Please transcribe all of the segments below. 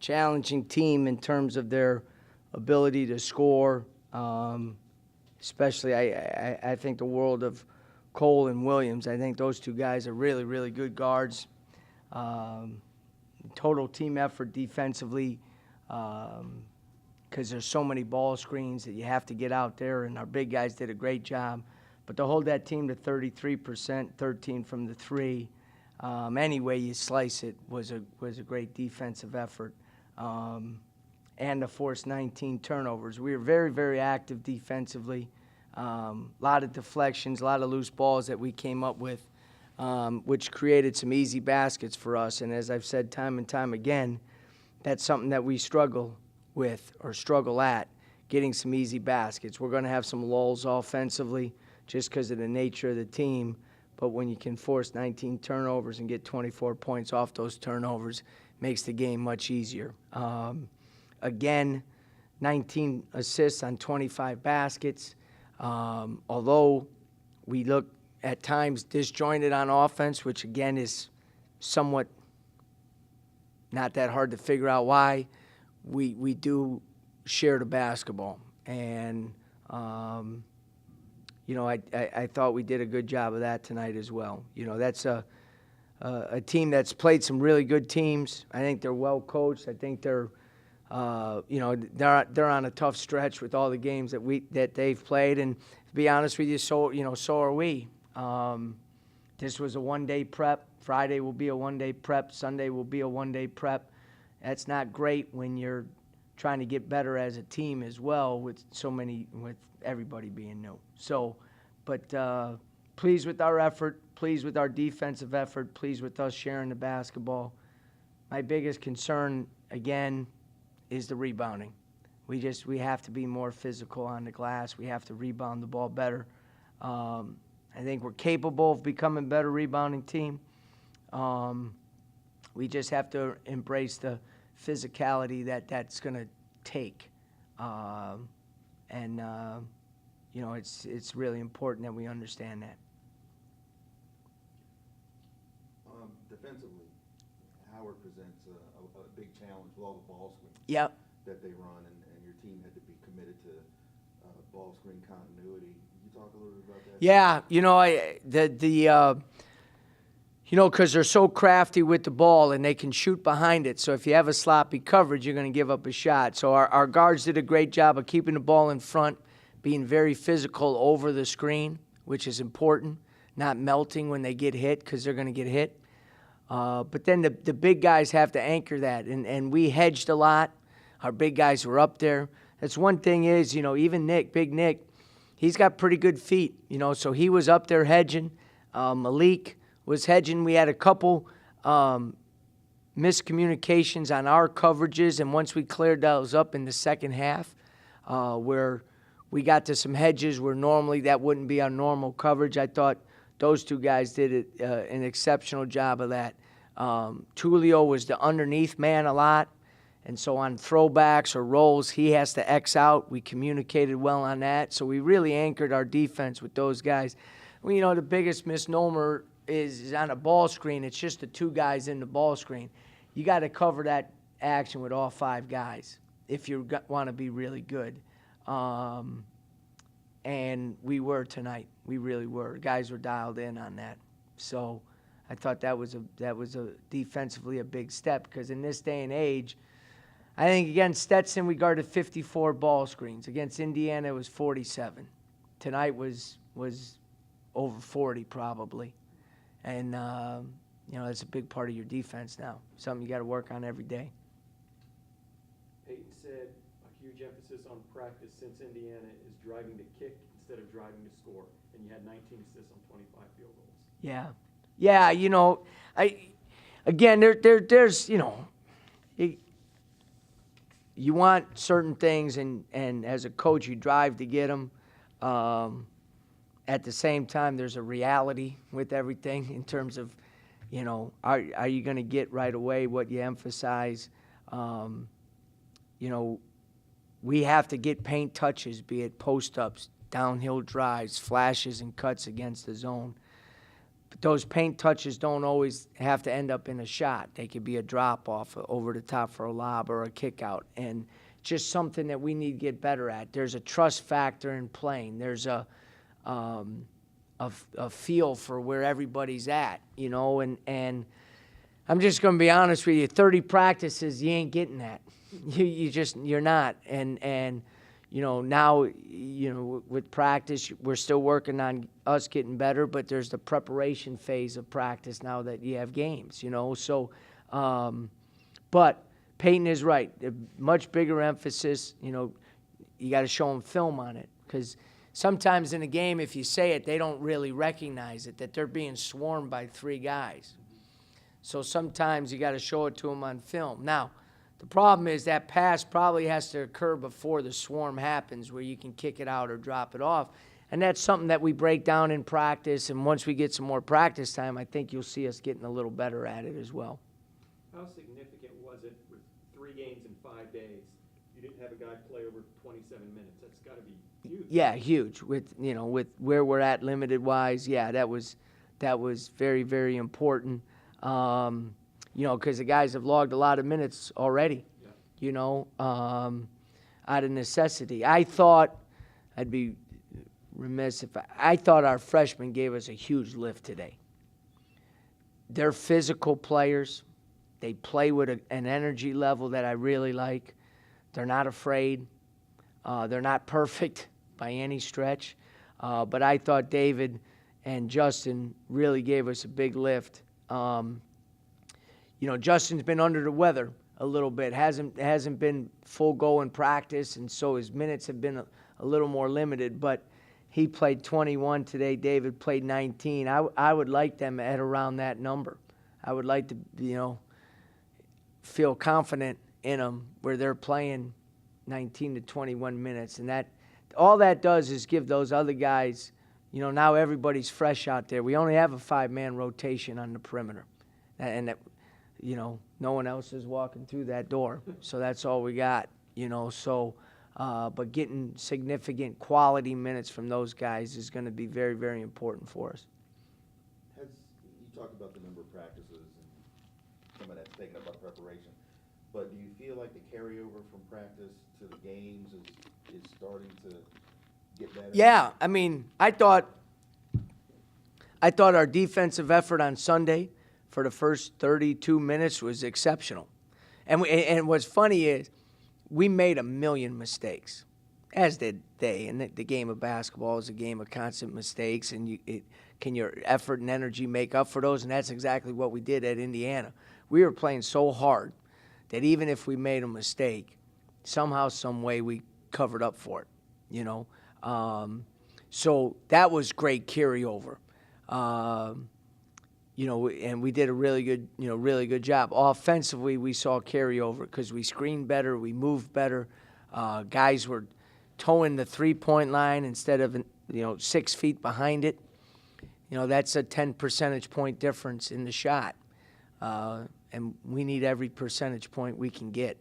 challenging team in terms of their ability to score. Especially, I think the world of Cole and Williams. I think those two guys are really, really good guards. Total team effort defensively, because there's so many ball screens that you have to get out there, and our big guys did a great job. But to hold that team to 33%, 13 from the three, any way you slice it, was a great defensive effort. And to force 19 turnovers. We were very, very active defensively. A lot of deflections, a lot of loose balls that we came up with, which created some easy baskets for us. And as I've said time and time again, that's something that we struggle with or struggle at, getting some easy baskets. We're going to have some lulls offensively just because of the nature of the team. But when you can force 19 turnovers and get 24 points off those turnovers, makes the game much easier. Again, 19 assists on 25 baskets. Although we look at times disjointed on offense, which again is somewhat not that hard to figure out why, we do share the basketball. And, I thought we did a good job of that tonight as well. That's a team that's played some really good teams. I think they're well coached. I think they're on a tough stretch with all the games that they've played, and to be honest with you, so are we. This was a one-day prep. Friday will be a one-day prep. Sunday will be a one-day prep. That's not great when you're trying to get better as a team as well, with everybody being new. So, but pleased with our effort, pleased with our defensive effort, pleased with us sharing the basketball. My biggest concern, again, is the rebounding. We have to be more physical on the glass. We have to rebound the ball better. I think we're capable of becoming a better rebounding team. We just have to embrace the physicality that's going to take. It's really important that we understand that. Defensively, Howard presents a big challenge with all the ball screens that they run, and your team had to be committed to ball screen continuity. Can you talk a little bit about that? Yeah, because they're so crafty with the ball and they can shoot behind it. So if you have a sloppy coverage, you're going to give up a shot. So our guards did a great job of keeping the ball in front, being very physical over the screen, which is important, not melting when they get hit because they're going to get hit. But then the big guys have to anchor that, and we hedged a lot. Our big guys were up there. That's one thing is, even Big Nick, he's got pretty good feet, so he was up there hedging. Malik was hedging. We had a couple miscommunications on our coverages, and once we cleared those up in the second half, where we got to some hedges where normally that wouldn't be our normal coverage, I thought those two guys did an exceptional job of that. Tulio was the underneath man a lot, and so on throwbacks or rolls, he has to X out. We communicated well on that, so we really anchored our defense with those guys. Well, the biggest misnomer is on a ball screen. It's just the two guys in the ball screen. You got to cover that action with all five guys if you want to be really good. And we were tonight. We really were. Guys were dialed in on that. So I thought that was a defensively a big step, because in this day and age, I think against Stetson we guarded 54 ball screens. Against Indiana it was 47. Tonight was over 40 probably. And that's a big part of your defense now. Something you got to work on every day. Peyton said a huge emphasis on practice since Indiana is driving to kick instead of driving to score, and you had 19 assists on 25 field goals. Yeah, there's you want certain things, and as a coach you drive to get them. At the same time, there's a reality with everything in terms of, are you going to get right away what you emphasize? We have to get paint touches, be it post-ups, downhill drives, flashes, and cuts against the zone. But those paint touches don't always have to end up in a shot. They could be a drop-off over the top for a lob or a kick-out. And just something that we need to get better at. There's a trust factor in playing. There's a feel for where everybody's at, you know, and I'm just going to be honest with you, 30 practices, you ain't getting that. You're not. And you know, now, you know, with practice, we're still working on us getting better, but there's the preparation phase of practice now that you have games, you know. So, but Peyton is right. A much bigger emphasis, you know, you got to show them film on it, because sometimes in a game, if you say it, they don't really recognize it, that they're being swarmed by 3 guys. So sometimes you got to show it to them on film. Now, the problem is that pass probably has to occur before the swarm happens, where you can kick it out or drop it off. And that's something that we break down in practice, and once we get some more practice time, I think you'll see us getting a little better at it as well. How significant was it with 3 games in 5 days? You didn't have a guy play over 27 minutes. That's got to be huge. Yeah, huge. With, you know, with where we're at limited-wise, yeah, that was very, very important. You know, because the guys have logged a lot of minutes already, yeah. You know, out of necessity. I thought, I'd be remiss if I thought our freshmen gave us a huge lift today. They're physical players. They play with an energy level that I really like. They're not afraid. They're not perfect by any stretch. But I thought David and Justin really gave us a big lift. You know, Justin's been under the weather a little bit, hasn't been full go in practice, and so his minutes have been a little more limited, but he played 21 today. David played 19. I would like them at around that number. I would like to, you know, feel confident in them where they're playing 19 to 21 minutes, and that all that does is give those other guys, you know, now everybody's fresh out there. We only have a 5-man rotation on the perimeter, and that, you know, no one else is walking through that door. So that's all we got, you know. So, but getting significant quality minutes from those guys is going to be very, very important for us. You talked about the number of practices and some of that's taken up by preparation, but do you feel like the carryover from practice to the games is starting to get better? Yeah, I mean, I thought our defensive effort on Sunday for the first 32 minutes was exceptional. And what's funny is we made a million mistakes, as did they. And the game of basketball is a game of constant mistakes, and can your effort and energy make up for those? And that's exactly what we did at Indiana. We were playing so hard that even if we made a mistake, somehow, some way, we covered up for it, you know. So that was great carryover. You know, and we did a really good job. Offensively, we saw carryover because we screened better, we moved better. Guys were towing the three-point line instead of, 6 feet behind it. You know, that's a 10 percentage point difference in the shot. And we need every percentage point we can get.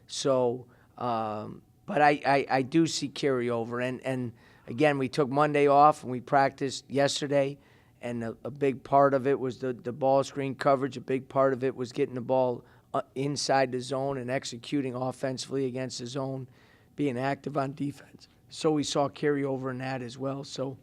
So, but I do see carryover. And again, we took Monday off and we practiced yesterday. And a big part of it was the ball screen coverage. A big part of it was getting the ball inside the zone and executing offensively against the zone, being active on defense. So we saw carryover in that as well. So,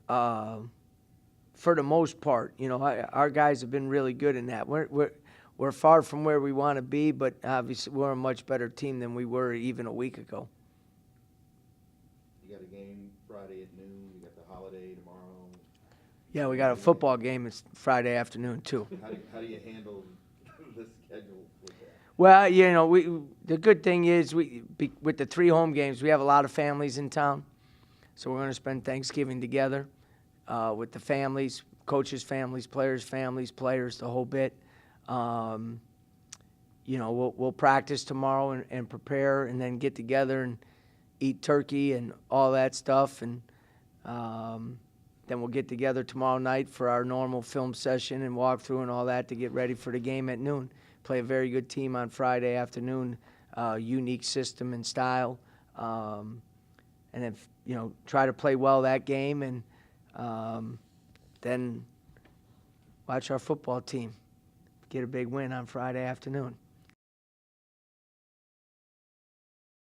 for the most part, our guys have been really good in that. We're far from where we want to be, but obviously we're a much better team than we were even a week ago. You got a game Friday at noon. You got the holiday tomorrow. Yeah, we got a football game. It's Friday afternoon too. How do you handle the schedule with that? Well, the good thing is with the 3 home games, we have a lot of families in town, so we're going to spend Thanksgiving together with the families, coaches' families, players' families, players, the whole bit. We'll practice tomorrow and prepare, and then get together and eat turkey and all that stuff, and then we'll get together tomorrow night for our normal film session and walk through and all that to get ready for the game at noon. Play a very good team on Friday afternoon, unique system and style, and then try to play well that game and Then watch our football team get a big win on Friday afternoon.